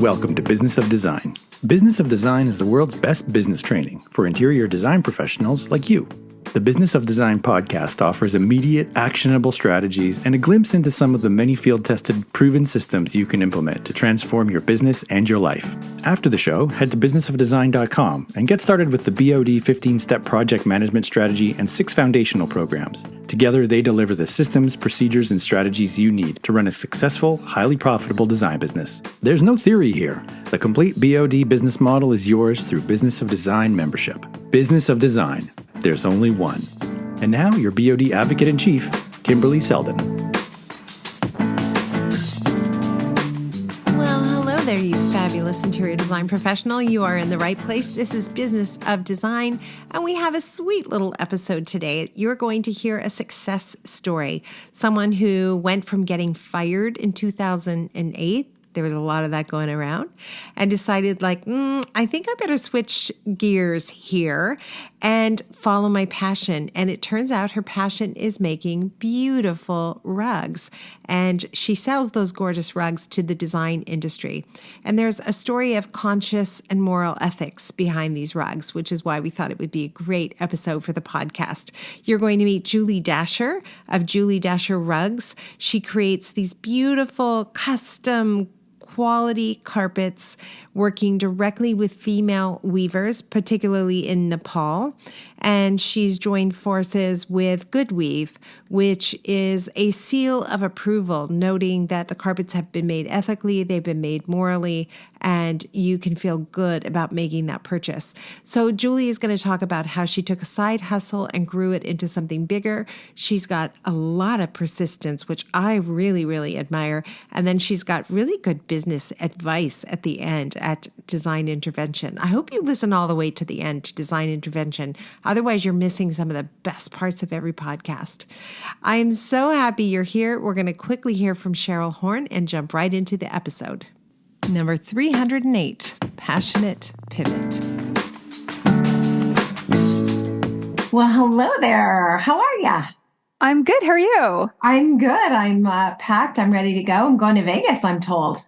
Welcome to Business of Design. Business of Design is the world's best business training for interior design professionals like you. The Business of Design podcast offers immediate, actionable strategies and a glimpse into some of the many field-tested, proven systems you can implement to transform your business and your life. After the show, head to businessofdesign.com and get started with the BOD 15-step project management strategy and 6 foundational programs. Together, they deliver the systems, procedures, and strategies you need to run a successful, highly profitable design business. There's no theory here. The complete BOD business model is yours through Business of Design membership. Business of Design. There's only one. And now, your BOD Advocate-in-Chief, Kimberley Seldon. Well, hello there, you fabulous interior design professional. You are in the right place. This is Business of Design, and we have a sweet little episode today. You're going to hear a success story. Someone who went from getting fired in 2008, there was a lot of that going around, and decided I think I better switch gears here and follow my passion. And it turns out her passion is making beautiful rugs. And she sells those gorgeous rugs to the design industry. And there's a story of conscious and moral ethics behind these rugs, which is why we thought it would be a great episode for the podcast. You're going to meet Julie Dasher of Julie Dasher Rugs. She creates these beautiful custom quality carpets, working directly with female weavers, particularly in Nepal. And she's joined forces with Good Weave, which is a seal of approval, noting that the carpets have been made ethically, they've been made morally, and you can feel good about making that purchase. So Julie is going to talk about how she took a side hustle and grew it into something bigger. She's got a lot of persistence, which I really, really admire. And then she's got really good business advice at the end at Design Intervention. I hope you listen all the way to the end to Design Intervention. Otherwise, you're missing some of the best parts of every podcast. I'm so happy you're here. We're going to quickly hear from Cheryl Horn and jump right into the episode. Number 308, Passionate Pivot. Well, hello there. How are ya? I'm good. How are you? I'm good. I'm packed. I'm ready to go. I'm going to Vegas, I'm told.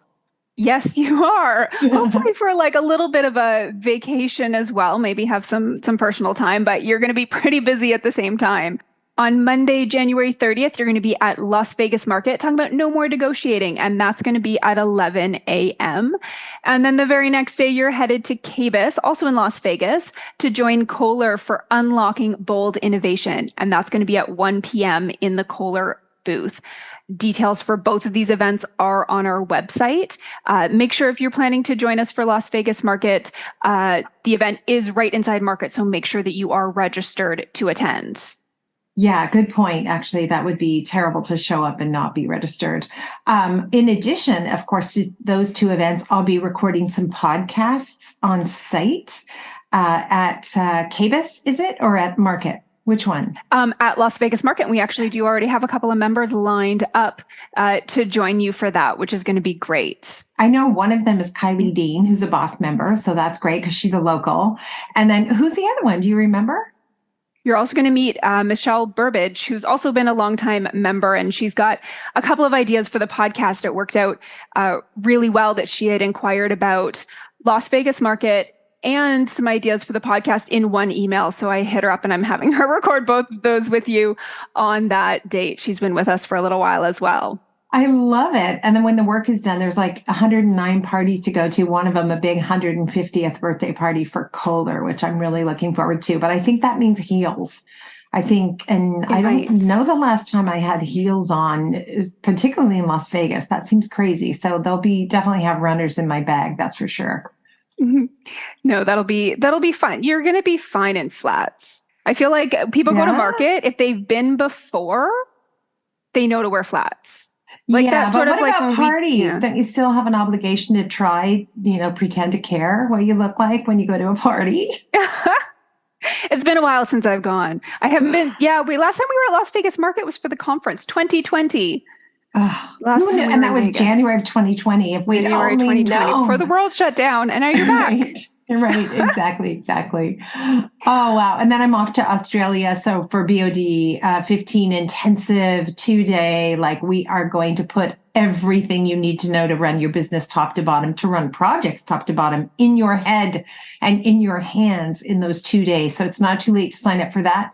Yes, you are. Hopefully for a little bit of a vacation as well. Maybe have some personal time, but you're going to be pretty busy at the same time. On Monday, January 30th, you're going to be at Las Vegas Market talking about no more negotiating, and that's going to be at 11 a.m. And then the very next day, you're headed to KBIS, also in Las Vegas, to join Kohler for Unlocking Bold Innovation, and that's going to be at 1 p.m. in the Kohler booth. Details for both of these events are on our website. Make sure if you're planning to join us for Las Vegas Market, the event is right inside Market, so make sure that you are registered to attend. Yeah, good point. Actually, that would be terrible to show up and not be registered. In addition, of course, to those 2 events, I'll be recording some podcasts on site at KBIS, is it, or at Market? Which one? At Las Vegas Market. We actually do already have a couple of members lined up to join you for that, which is going to be great. I know one of them is Kylie Dean, who's a boss member. So that's great because she's a local. And then who's the other one? Do you remember? You're also going to meet Michelle Burbage, who's also been a longtime member, and she's got a couple of ideas for the podcast. It worked out really well that she had inquired about Las Vegas Market and some ideas for the podcast in one email. So I hit her up and I'm having her record both of those with you on that date. She's been with us for a little while as well. I love it. And then when the work is done, there's 109 parties to go to. One of them, a big 150th birthday party for Kohler, which I'm really looking forward to. But I think that means heels. I think, and I don't know the last time I had heels on, particularly in Las Vegas. That seems crazy. So they'll definitely have runners in my bag. That's for sure. No, that'll be fun. You're going to be fine in flats. I feel like people go to Market, if they've been before, they know to wear flats. That sort of like about parties? Don't you still have an obligation to try, pretend to care what you look like when you go to a party? It's been a while since I've gone. I haven't been. Last time we were at Las Vegas Market was for the conference, 2020. And that was January of 2020. If we January 2020, before the world shut down, and now you're back. Right. Exactly. Oh, wow. And then I'm off to Australia. So for BOD 15 intensive 2-day, we are going to put everything you need to know to run your business top to bottom, to run projects top to bottom in your head and in your hands in those 2 days. So it's not too late to sign up for that.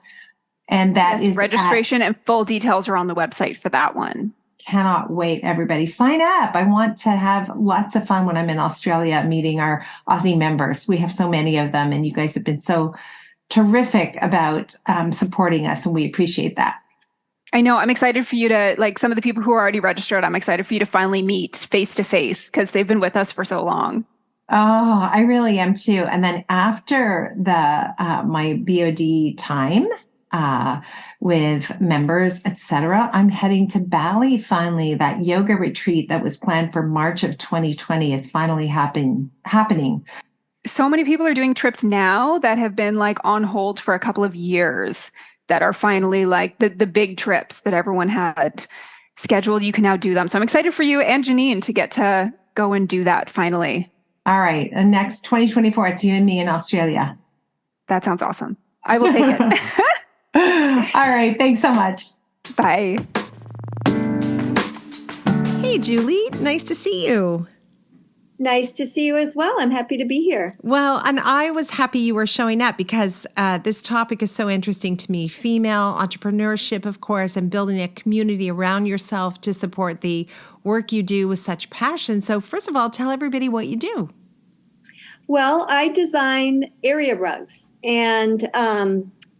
And that is registration and full details are on the website for that one. Cannot wait, everybody. Sign up. I want to have lots of fun when I'm in Australia meeting our Aussie members. We have so many of them, and you guys have been so terrific about supporting us, and we appreciate that. I know. I'm excited for you to, like some of the people who are already registered, I'm excited for you to finally meet face to face because they've been with us for so long. Oh, I really am too. And then after the my BOD time, with members, etc. I'm heading to Bali finally. That yoga retreat that was planned for March of 2020 is finally happening. So many people are doing trips now that have been like on hold for a couple of years that are finally like the big trips that everyone had scheduled. You can now do them. So I'm excited for you and Janine to get to go and do that finally. All right. And next 2024, it's you and me in Australia. That sounds awesome. I will take it. All right. Thanks so much. Bye. Hey, Julie. Nice to see you. Nice to see you as well. I'm happy to be here. Well, and I was happy you were showing up because this topic is so interesting to me. Female entrepreneurship, of course, and building a community around yourself to support the work you do with such passion. So first of all, tell everybody what you do. Well, I design area rugs, and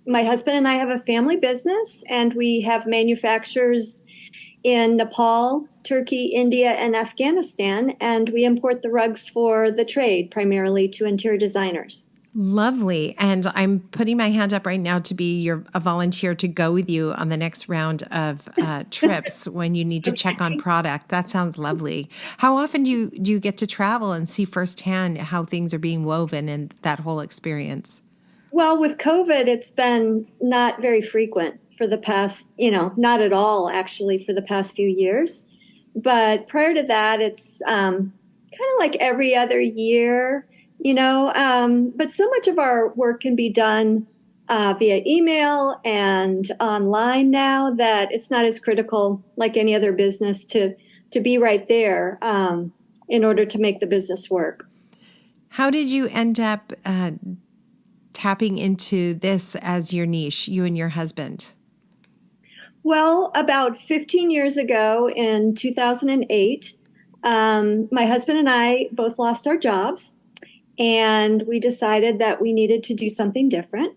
my husband and I have a family business, and we have manufacturers in Nepal, Turkey, India, and Afghanistan, and we import the rugs for the trade, primarily to interior designers. Lovely. And I'm putting my hand up right now to be a volunteer to go with you on the next round of trips when you need to check on product. That sounds lovely. How often do you get to travel and see firsthand how things are being woven and that whole experience? Well, with COVID, it's been not very frequent for the past, not at all, actually, for the past few years. But prior to that, it's kind of like every other year, but so much of our work can be done via email and online now that it's not as critical like any other business to be right there in order to make the business work. How did you end up tapping into this as your niche, you and your husband? Well, about 15 years ago in 2008, my husband and I both lost our jobs, and we decided that we needed to do something different.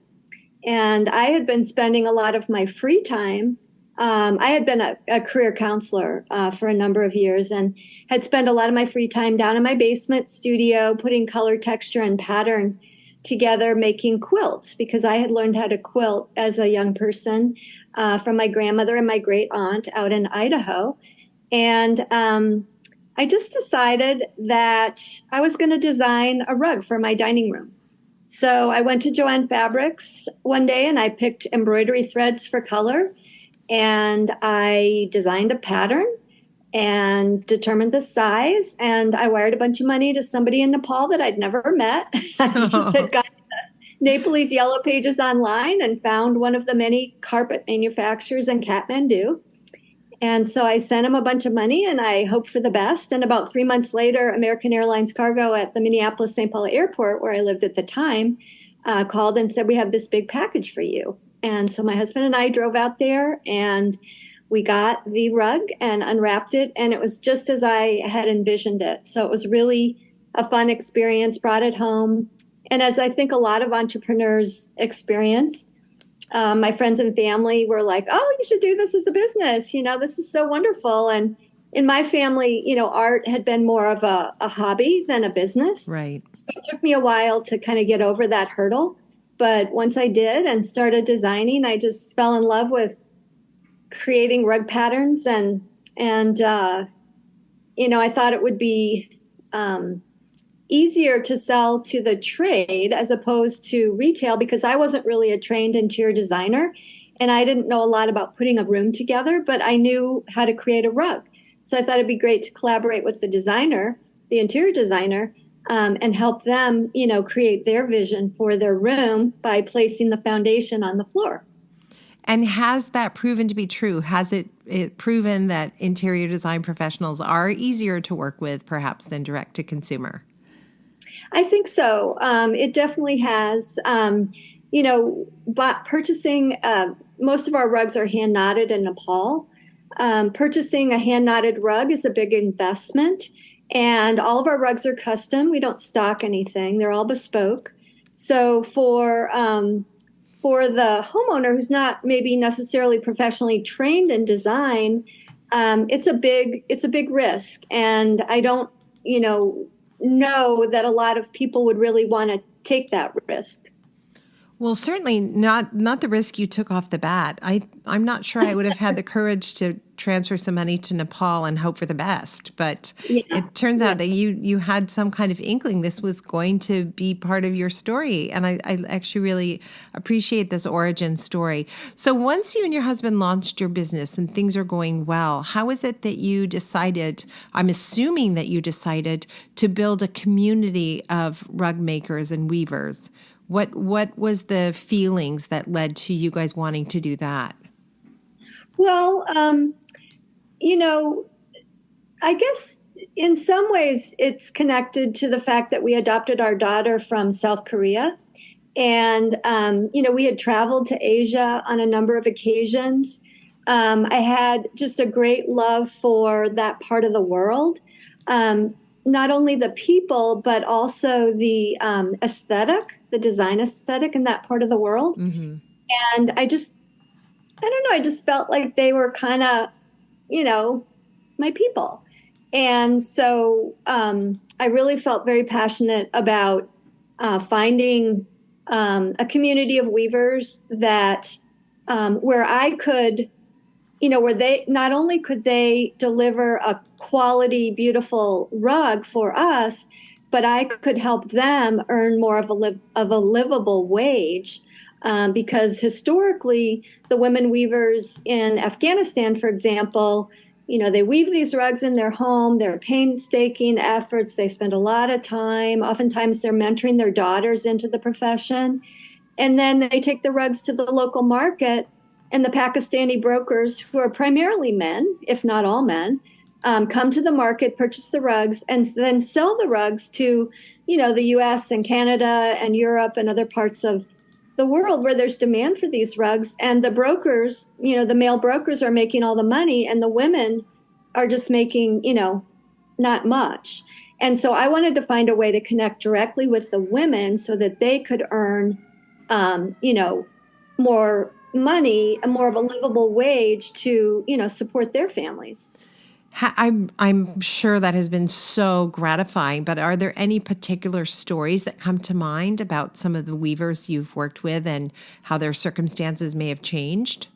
And I had been spending a lot of my free time. I had been a career counselor for a number of years and had spent a lot of my free time down in my basement studio, putting color, texture, and pattern together, making quilts, because I had learned how to quilt as a young person from my grandmother and my great aunt out in Idaho. And I just decided that I was going to design a rug for my dining room. So I went to Joann Fabrics one day and I picked embroidery threads for color, and I designed a pattern and determined the size, and I wired a bunch of money to somebody in Nepal that I'd never met. I just had gotten the Nepalese Yellow Pages online and found one of the many carpet manufacturers in Kathmandu. And so I sent him a bunch of money and I hoped for the best. And about 3 months later, American Airlines Cargo at the Minneapolis-St. Paul airport, where I lived at the time, called and said, "We have this big package for you." And so my husband and I drove out there and we got the rug and unwrapped it, and it was just as I had envisioned it. So it was really a fun experience, brought it home. And as I think a lot of entrepreneurs experience, my friends and family were like, "Oh, you should do this as a business. This is so wonderful." And in my family, art had been more of a hobby than a business. Right. So it took me a while to kind of get over that hurdle. But once I did and started designing, I just fell in love with creating rug patterns, and I thought it would be easier to sell to the trade as opposed to retail, because I wasn't really a trained interior designer and I didn't know a lot about putting a room together, but I knew how to create a rug. So I thought it'd be great to collaborate with the designer, the interior designer, and help them, create their vision for their room by placing the foundation on the floor. And has that proven to be true? Has it proven that interior design professionals are easier to work with, perhaps, than direct to consumer? I think so. It definitely has. But purchasing, most of our rugs are hand knotted in Nepal. Purchasing a hand knotted rug is a big investment, and all of our rugs are custom. We don't stock anything; they're all bespoke. So for the homeowner who's not maybe necessarily professionally trained in design, it's a big risk, and I don't know that a lot of people would really want to take that risk. Well, certainly not the risk you took off the bat. I'm not sure I would have had the courage to transfer some money to Nepal and hope for the best. But it turns out that you had some kind of inkling this was going to be part of your story. And I actually really appreciate this origin story. So once you and your husband launched your business and things are going well, how is it that you decided, I'm assuming that you decided to build a community of rug makers and weavers? What was the feelings that led to you guys wanting to do that? Well, I guess in some ways it's connected to the fact that we adopted our daughter from South Korea. And, we had traveled to Asia on a number of occasions. I had just a great love for that part of the world. Not only the people, but also the aesthetic, the design aesthetic in that part of the world. Mm-hmm. And I don't know, I just felt like they were kind of, my people. And so I really felt very passionate about finding a community of weavers that where I could, where they not only could they deliver a quality, beautiful rug for us, but I could help them earn more of a livable wage. Because historically, the women weavers in Afghanistan, for example, they weave these rugs in their home. They're painstaking efforts. They spend a lot of time. Oftentimes, they're mentoring their daughters into the profession. And then they take the rugs to the local market, and the Pakistani brokers, who are primarily men, if not all men, come to the market, purchase the rugs, and then sell the rugs to, the U.S. and Canada and Europe and other parts of the world where there's demand for these rugs. And the brokers, the male brokers are making all the money, and the women are just making, not much. And so I wanted to find a way to connect directly with the women so that they could earn, more money and more of a livable wage to, support their families. I'm sure that has been so gratifying, but are there any particular stories that come to mind about some of the weavers you've worked with and how their circumstances may have changed?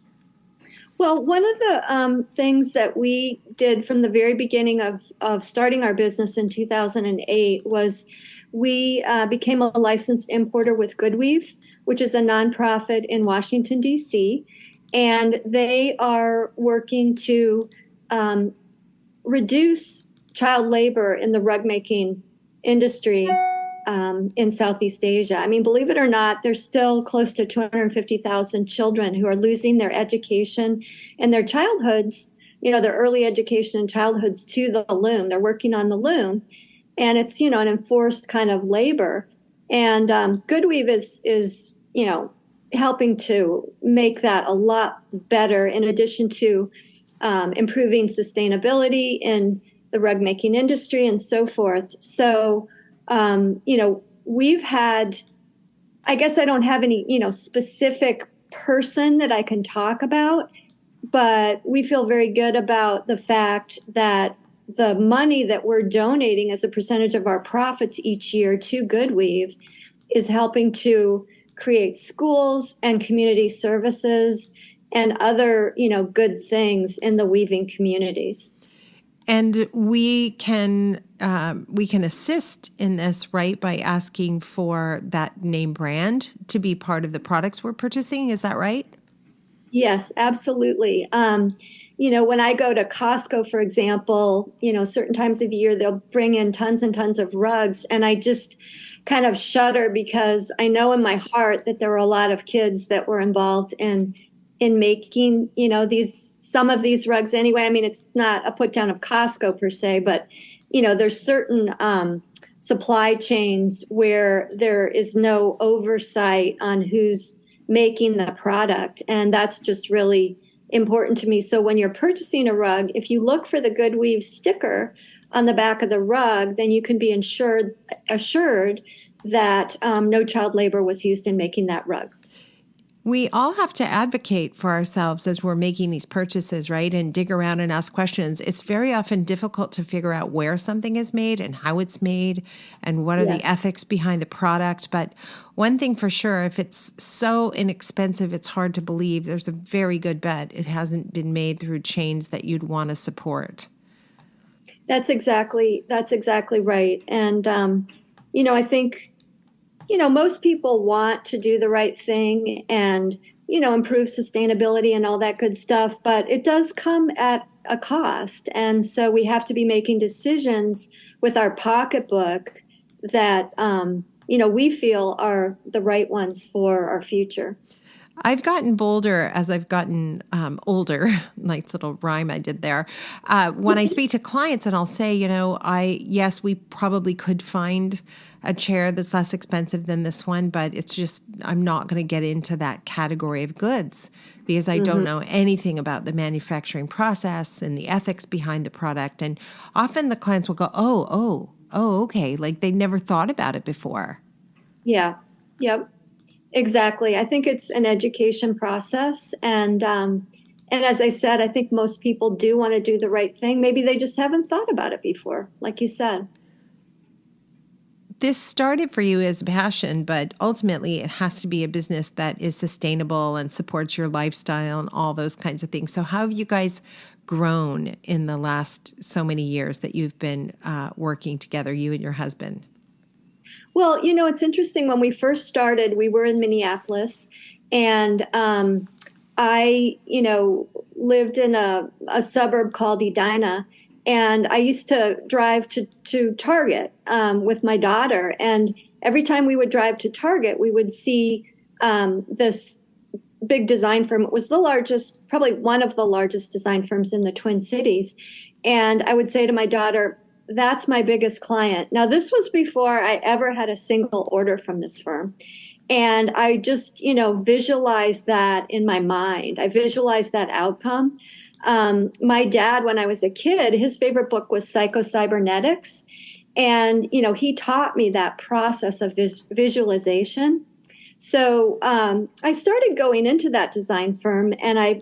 Well, one of the things that we did from the very beginning of starting our business in 2008 was we became a licensed importer with Goodweave, which is a nonprofit in Washington, D.C., and they are working to reduce child labor in the rug making industry in Southeast Asia. I mean, believe it or not, there's still close to 250,000 children who are losing their education and their childhoods, their early education and childhoods to the loom. They're working on the loom, and it's, an enforced kind of labor. And Goodweave is helping to make that a lot better, in addition to improving sustainability in the rug making industry and so forth. So, we've had, I guess I don't have any, specific person that I can talk about, but we feel very good about the fact that the money that we're donating as a percentage of our profits each year to Goodweave is helping to create schools and community services and other, good things in the weaving communities. And we can assist in this, right, by asking for that name brand to be part of the products we're purchasing. Is that right? Yes, absolutely. When I go to Costco, for example, certain times of the year, they'll bring in tons and tons of rugs. And I just kind of shudder because I know in my heart that there were a lot of kids that were involved in in making, some of these rugs anyway. I mean, it's not a put down of Costco per se, but, there's certain supply chains where there is no oversight on who's making the product. And that's just really important to me. So when you're purchasing a rug, if you look for the Good Weave sticker on the back of the rug, then you can be assured that no child labor was used in making that rug. We all have to advocate for ourselves as we're making these purchases, right? And dig around and ask questions. It's very often difficult to figure out where something is made and how it's made and what are the ethics behind the product. But one thing for sure, if it's so inexpensive, it's hard to believe, there's a very good bet it hasn't been made through chains that you'd want to support. That's exactly right. And, I think, most people want to do the right thing and, improve sustainability and all that good stuff, but it does come at a cost. And so we have to be making decisions with our pocketbook that, we feel are the right ones for our future. I've gotten bolder as I've gotten older, like the little rhyme I did there. When I speak to clients and I'll say, yes, we probably could find a chair that's less expensive than this one, but it's just, I'm not going to get into that category of goods because I don't know anything about the manufacturing process and the ethics behind the product. And often the clients will go, oh, okay. Like they never thought about it before. Yeah. Yep. Exactly. I think it's an education process. And as I said, I think most people do want to do the right thing. Maybe they just haven't thought about it before, like you said. This started for you as a passion, but ultimately it has to be a business that is sustainable and supports your lifestyle and all those kinds of things. So how have you guys grown in the last so many years that you've been working together, you and your husband? Well, it's interesting. When we first started, we were in Minneapolis, and I, lived in a suburb called Edina, and I used to drive to Target with my daughter. And every time we would drive to Target, we would see this big design firm. It was the largest, probably one of the largest design firms in the Twin Cities. And I would say to my daughter, that's my biggest client. Now, this was before I ever had a single order from this firm. And I just, visualized that in my mind. I visualized that outcome. My dad, when I was a kid, his favorite book was Psycho-Cybernetics. And, he taught me that process of visualization. So I started going into that design firm, and I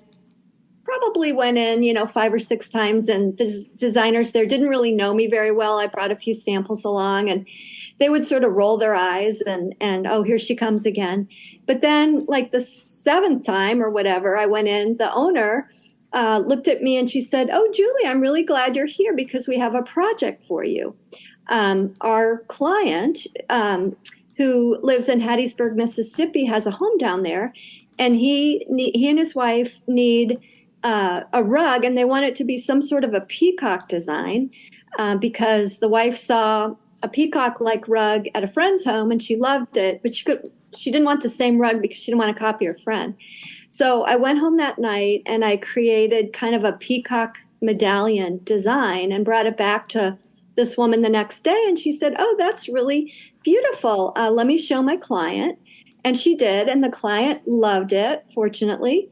probably went in, 5 or 6 times, and the designers there didn't really know me very well. I brought a few samples along, and they would sort of roll their eyes and oh, here she comes again. But then like the 7th time or whatever I went in, the owner looked at me and she said, "Oh, Julie, I'm really glad you're here because we have a project for you." Our client, who lives in Hattiesburg, Mississippi, has a home down there, and he and his wife need a rug, and they want it to be some sort of a peacock design because the wife saw a peacock-like rug at a friend's home and she loved it, but she didn't want the same rug because she didn't want to copy her friend. So I went home that night and I created kind of a peacock medallion design and brought it back to this woman the next day, and she said, "Oh, that's really beautiful. Let me show my client." And she did, and the client loved it, fortunately.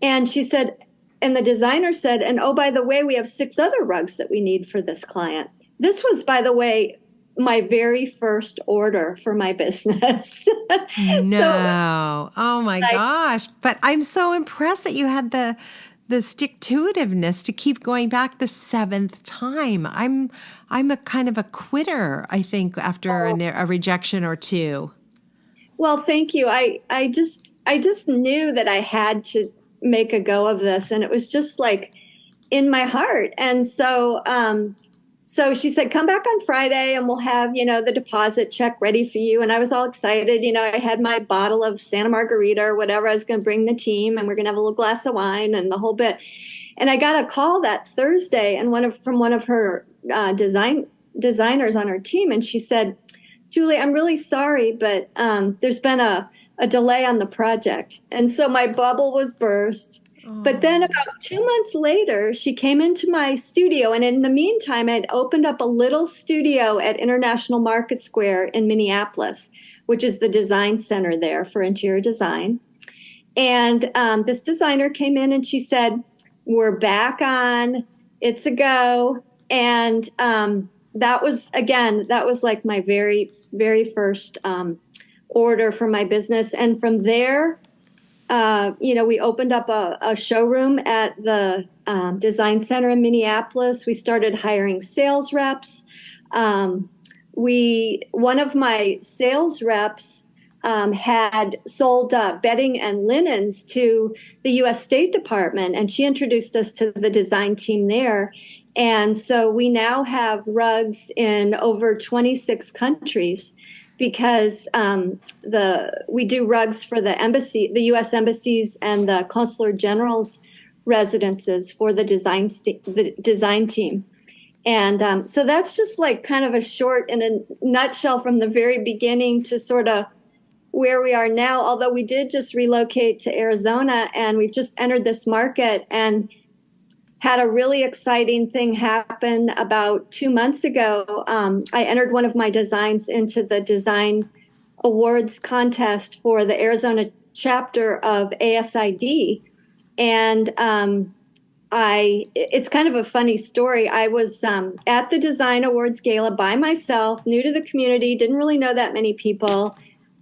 And she said, and the designer said, "And oh, by the way, we have 6 other rugs that we need for this client." This was, by the way, my very first order for my business. No. Oh my gosh. But I'm so impressed that you had the stick-to-itiveness to keep going back the 7th time. I'm a kind of a quitter, I think, after a rejection or 2. Well, thank you. I just knew that I had to make a go of this, and it was just like in my heart. And so she said, "Come back on Friday and we'll have, the deposit check ready for you." And I was all excited. I had my bottle of Santa Margarita or whatever. I was going to bring the team, and we're going to have a little glass of wine and the whole bit. And I got a call that Thursday, and from one of her designers on her team. And she said, "Julie, I'm really sorry, but there's been a a delay on the project. And so my bubble was burst. But then about 2 months later, she came into my studio. And in the meantime, I'd opened up a little studio at International Market Square in Minneapolis, which is the design center there for interior design. And this designer came in and she said, "We're back on. It's a go." And that was like my very, very first order for my business. And from there, we opened up a showroom at the design center in Minneapolis. We started hiring sales reps. One of my sales reps had sold bedding and linens to the U.S. State Department, and she introduced us to the design team there. And so we now have rugs in over 26 countries, because we do rugs for the U.S. embassies and the consular general's residences for the design team. And so that's just like kind of a short, in a nutshell, from the very beginning to sort of where we are now. Although we did just relocate to Arizona, and we've just entered this market and had a really exciting thing happen about 2 months ago. I entered one of my designs into the design awards contest for the Arizona chapter of ASID. And it's kind of a funny story. I was at the design awards gala by myself, new to the community, didn't really know that many people.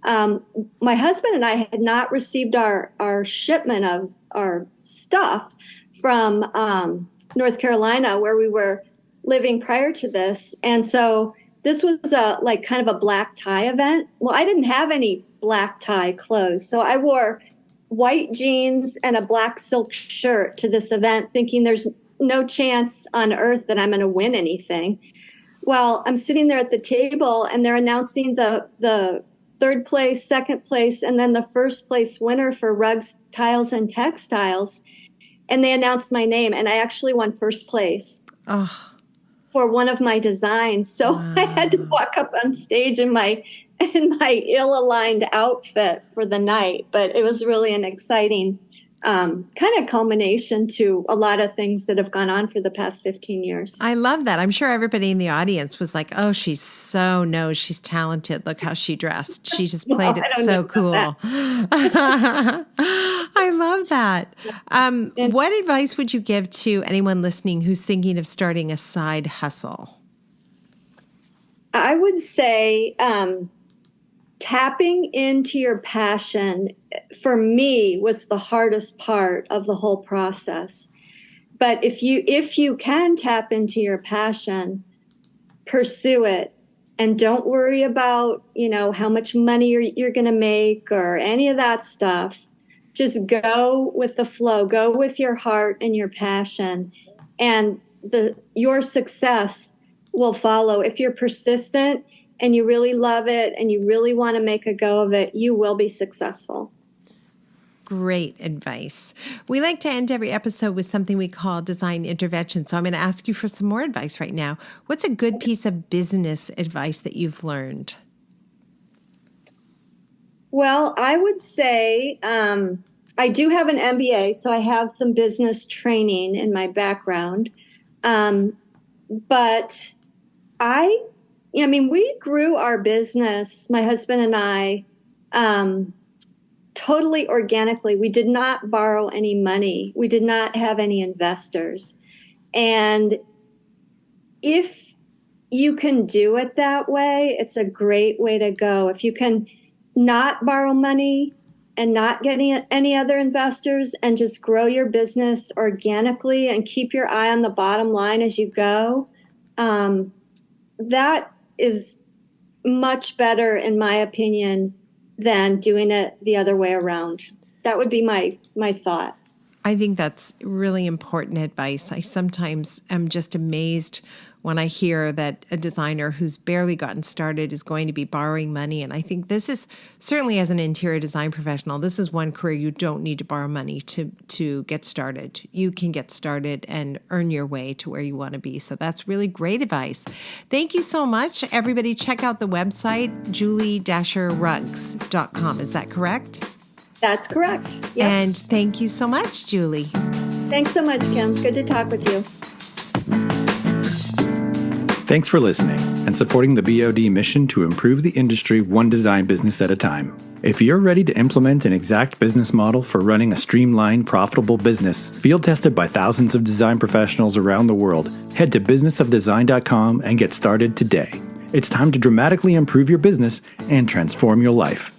My husband and I had not received our shipment of our stuff from North Carolina, where we were living prior to this. And so this was kind of a black tie event. Well, I didn't have any black tie clothes, so I wore white jeans and a black silk shirt to this event, thinking there's no chance on earth that I'm going to win anything. Well, I'm sitting there at the table, and they're announcing the third place, second place, and then the first place winner for rugs, tiles, and textiles. And they announced my name, and I actually won first place for one of my designs. So wow. I had to walk up on stage in my ill-aligned outfit for the night. But it was really an exciting kind of culmination to a lot of things that have gone on for the past 15 years. I love that. I'm sure everybody in the audience was like, "Oh, she's talented. Look how she dressed. She just played it so cool." I love that. What advice would you give to anyone listening who's thinking of starting a side hustle? I would say tapping into your passion, for me, was the hardest part of the whole process. But if you can tap into your passion, pursue it, and don't worry about, how much money you're going to make or any of that stuff. Just go with the flow, go with your heart and your passion, and your success will follow. If you're persistent and you really love it and you really want to make a go of it, you will be successful. Great advice. We like to end every episode with something we call design intervention. So I'm going to ask you for some more advice right now. What's a good piece of business advice that you've learned? Well, I would say I do have an MBA, so I have some business training in my background. But we grew our business, my husband and I, totally organically. We did not borrow any money. We did not have any investors. And if you can do it that way, it's a great way to go. If you can not borrow money and not get any other investors and just grow your business organically and keep your eye on the bottom line as you go, that is much better, in my opinion, than doing it the other way around. That would be my thought. I think that's really important advice. I sometimes am just amazed when I hear that a designer who's barely gotten started is going to be borrowing money. And I think this is certainly, as an interior design professional, this is one career you don't need to borrow money to get started. You can get started and earn your way to where you want to be. So that's really great advice. Thank you so much. Everybody check out the website, juliedasherrugs.com. Is that correct? That's correct. Yep. And thank you so much, Julie. Thanks so much, Kim. Good to talk with you. Thanks for listening and supporting the BOD mission to improve the industry one design business at a time. If you're ready to implement an exact business model for running a streamlined, profitable business, field tested by thousands of design professionals around the world, head to businessofdesign.com and get started today. It's time to dramatically improve your business and transform your life.